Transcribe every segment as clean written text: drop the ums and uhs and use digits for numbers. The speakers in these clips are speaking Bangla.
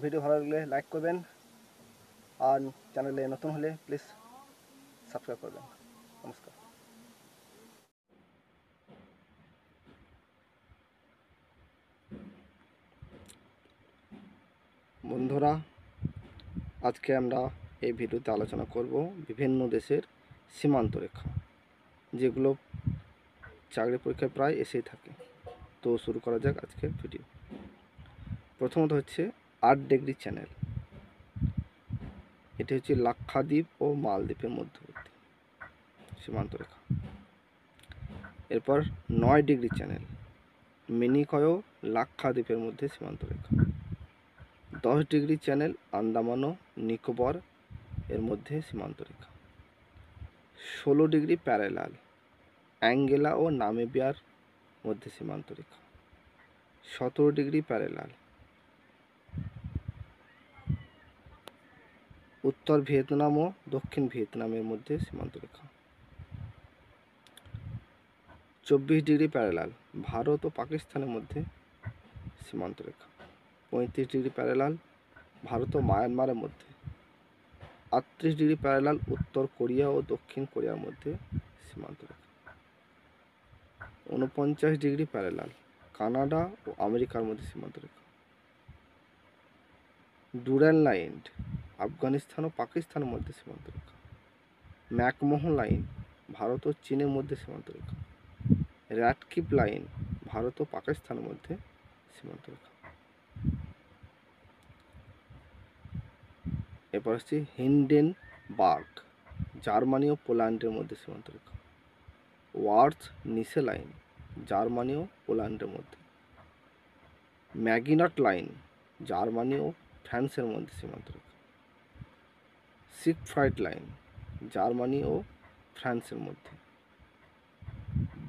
ভিডিও ভালো লাগলে লাইক করবেন, আর চ্যানেলে নতুন হলে প্লিজ সাবস্ক্রাইব করবেন। নমস্কার। বন্ধুরা, আজকে আমরা এই ভিডিওতে আলোচনা করব বিভিন্ন দেশের সীমান্ত রেখা, যেগুলো চাকরি পরীক্ষায় প্রায় এসেই থাকে। তো শুরু করা যাক আজকের ভিডিও। প্রথমত হচ্ছে 8 ডিগ্রি চ্যানেল। এটি হচ্ছে লাক্ষাদ্বীপ ও মালদ্বীপের মধ্যবর্তী সীমান্ত রেখা। এরপর 9 ডিগ্রি চ্যানেল, মিনিকয় ও লাক্ষাদ্বীপের মধ্যে সীমান্ত রেখা। 10 ডিগ্রি চ্যানেল, আন্দামান ও নিকোবর এর মধ্যে সীমান্ত রেখা। 16 ডিগ্রি প্যারালাল, অ্যাঙ্গোলা ও নামিবিয়ার মধ্যে সীমান্ত রেখা। 17 ডিগ্রি প্যারালাল, উত্তর ভিয়েতনাম ও দক্ষিণ ভিয়েতনামের মধ্যে সীমান্ত রেখা। 24 ডিগ্রি প্যারালাল, ভারত ও পাকিস্তানের মধ্যে সীমান্ত রেখা। 35 ডিগ্রি প্যারালাল, ভারত ও মায়ানমারের মধ্যে। 38 ডিগ্রি প্যারালাল, উত্তর কোরিয়া ও দক্ষিণ কোরিয়ার মধ্যে সীমান্ত রেখা। 49 ডিগ্রি প্যারালাল, কানাডা ও আমেরিকার মধ্যে সীমান্ত রেখা। ডুরাল লাইন, আফগানিস্তান ও পাকিস্তানের মধ্যে সীমান্ত রেখা। ম্যাকমোহন লাইন, ভারত ও চীনের মধ্যে সীমান্ত রেখা। র্যাডক্লিফ লাইন, ভারত ও পাকিস্তানের মধ্যে সীমান্ত রেখা। এরপর হচ্ছে হিন্ডেনবার্গ, জার্মানি ও পোল্যান্ডের মধ্যে সীমান্ত রেখা। ওয়ার্থ নিসে লাইন, জার্মানি ও পোল্যান্ডের মধ্যে। ম্যাগিনট লাইন, জার্মানি ও ফ্রান্সের মধ্যে সীমান্ত রেখা। সিগফ্রাইড লাইন, জার্মানি ও ফ্রান্সের মধ্যে।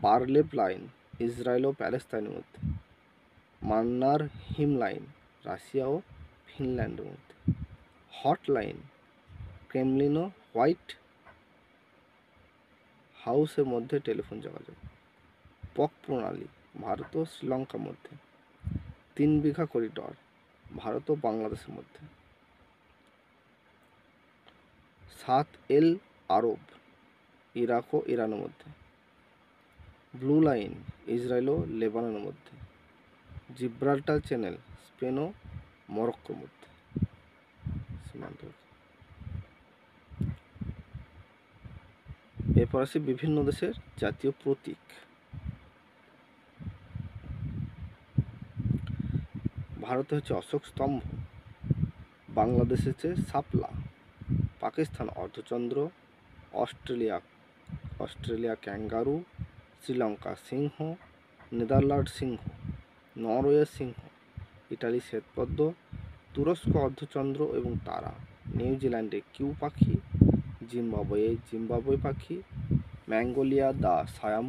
বারলেপ লাইন, ইসরায়েল ও প্যালেস্তাইনের মধ্যে। মান্নার হিম লাইন, রাশিয়া ও ফিনল্যান্ডের মধ্যে। হট লাইন, ক্রেমলিন ও হোয়াইট হাউসের মধ্যে টেলিফোন যোগাযোগ। পক প্রণালী, ভারত ও শ্রীলঙ্কার মধ্যে। 3 বিঘা করিডর, ভারত ও বাংলাদেশের মধ্যে। 7 এল আরব, ইরাক ও ইরানের মধ্যে। ব্লু লাইন, ইসরায়েল ও লেবাননের মধ্যে। জিব্রাল্টার চ্যানেল, স্পেন ও মরক্কোর মধ্যে সীমান্ত রেখা। এরপর আসি বিভিন্ন দেশের জাতীয় প্রতীক। ভারতে হচ্ছে অশোক স্তম্ভ, বাংলাদেশ হচ্ছে শাপলা, পাকিস্তান অর্ধচন্দ্র, অস্ট্রেলিয়া ক্যাঙ্গারু, শ্রীলঙ্কা সিংহ, নেদারল্যান্ড সিংহ, নরওয়ে সিংহ, ইটালি শ্বেতপদ্ম, তুরস্ক অর্ধচন্দ্র এবং তারা, নিউজিল্যান্ডে কিউ পাখি, জিম্বাবুয়ে পাখি, ম্যাঙ্গোলিয়া দা সায়াম,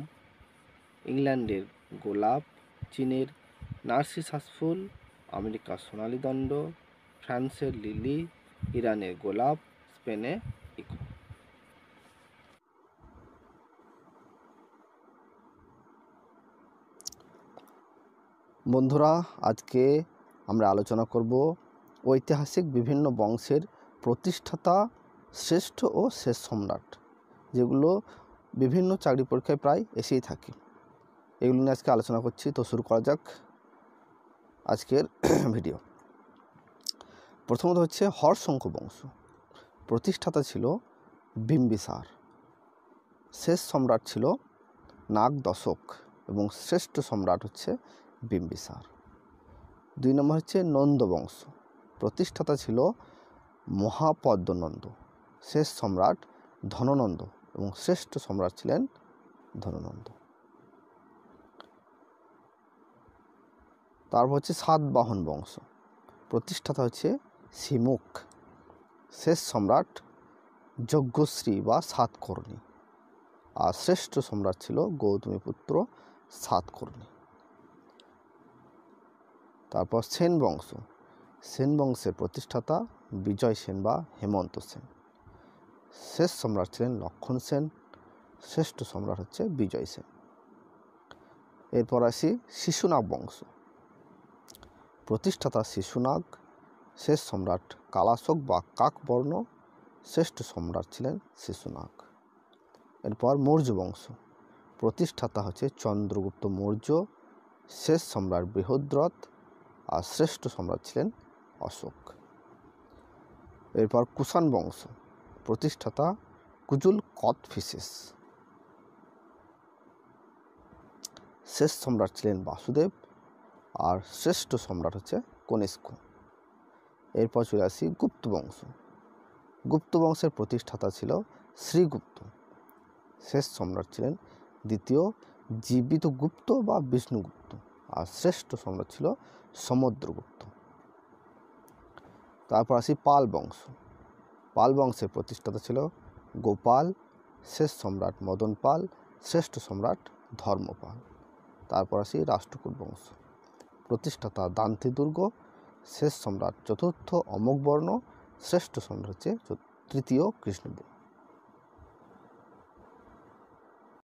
ইংল্যান্ডের গোলাপ, চীনের নার্সিসাস ফুল, আমেরিকার সোনালি দণ্ড, ফ্রান্সের লিলি, ইরানের গোলাপ, স্পেনে ইকো। বন্ধুরা, আজকে আমরা আলোচনা করব ঐতিহাসিক বিভিন্ন বংশের প্রতিষ্ঠাতা, শ্রেষ্ঠ ও শেষ সম্রাট, যেগুলো বিভিন্ন চাকরি পরীক্ষায় প্রায় এসেই থাকে। এগুলো নিয়ে আজকে আলোচনা করছি। তো শুরু করা যাক আজকের ভিডিও। প্রথমত হচ্ছে হর্ষঙ্ক বংশ। প্রতিষ্ঠাতা ছিল বিম্বিসার, শেষ সম্রাট ছিল নাগ-দশক এবং শ্রেষ্ঠ সম্রাট হচ্ছে বিম্বিসার। 2 নম্বর হচ্ছে নন্দ বংশ। প্রতিষ্ঠাতা ছিল মহাপদ্মনন্দ, শেষ সম্রাট ধননন্দ এবং শ্রেষ্ঠ সম্রাট ছিলেন ধননন্দ। তারপর হচ্ছে সাতবাহন বংশ। প্রতিষ্ঠাতা হচ্ছে সিমুক, শেষ সম্রাট যজ্ঞশ্রী বা সাতকর্ণী, আর শ্রেষ্ঠ সম্রাট ছিল গৌতমীপুত্র সাতকর্ণী। তারপর সেন বংশ। সেন বংশের প্রতিষ্ঠাতা বিজয় সেন বা হেমন্ত সেন, শেষ সম্রাট ছিলেন লক্ষণ সেন, শ্রেষ্ঠ সম্রাট হচ্ছে বিজয় সেন। এরপর আসি শিশুনাগ বংশ। প্রতিষ্ঠাতা শিশুনাগ, শেষ সম্রাট কালাশোক বা কাকবর্ণ, শ্রেষ্ঠ সম্রাট ছিলেন শিশুনাগ। এরপর মৌর্য বংশ, প্রতিষ্ঠাতা হচ্ছে চন্দ্রগুপ্ত মৌর্য, শেষ সম্রাট বৃহদ্রথ, আর শ্রেষ্ঠ সম্রাট ছিলেন অশোক। এরপর কুষাণ বংশ, প্রতিষ্ঠাতা কুজুল কথফিসেস, শেষ সম্রাট ছিলেন বাসুদেব, আর শ্রেষ্ঠ সম্রাট হচ্ছে কনিষ্ক। এরপর চলে আসি গুপ্ত বংশ। গুপ্ত বংশের প্রতিষ্ঠাতা ছিল শ্রীগুপ্ত, শেষ সম্রাট ছিলেন দ্বিতীয় জীবিত গুপ্ত বা বিষ্ণুগুপ্ত, আর শ্রেষ্ঠ সম্রাট ছিল সমুদ্রগুপ্ত। তারপর আসি পাল বংশ। পাল বংশের প্রতিষ্ঠাতা ছিল গোপাল, শেষ সম্রাট মদন পাল, শ্রেষ্ঠ সম্রাট ধর্মপাল। তারপর আসি রাষ্ট্রকূট বংশ, প্রতিষ্ঠাতা দান্তি দুর্গ, শেষ সম্রাট চতুর্থ অমোঘবর্ণ, শ্রেষ্ঠ সম্রাট হচ্ছে তৃতীয় কৃষ্ণদেব।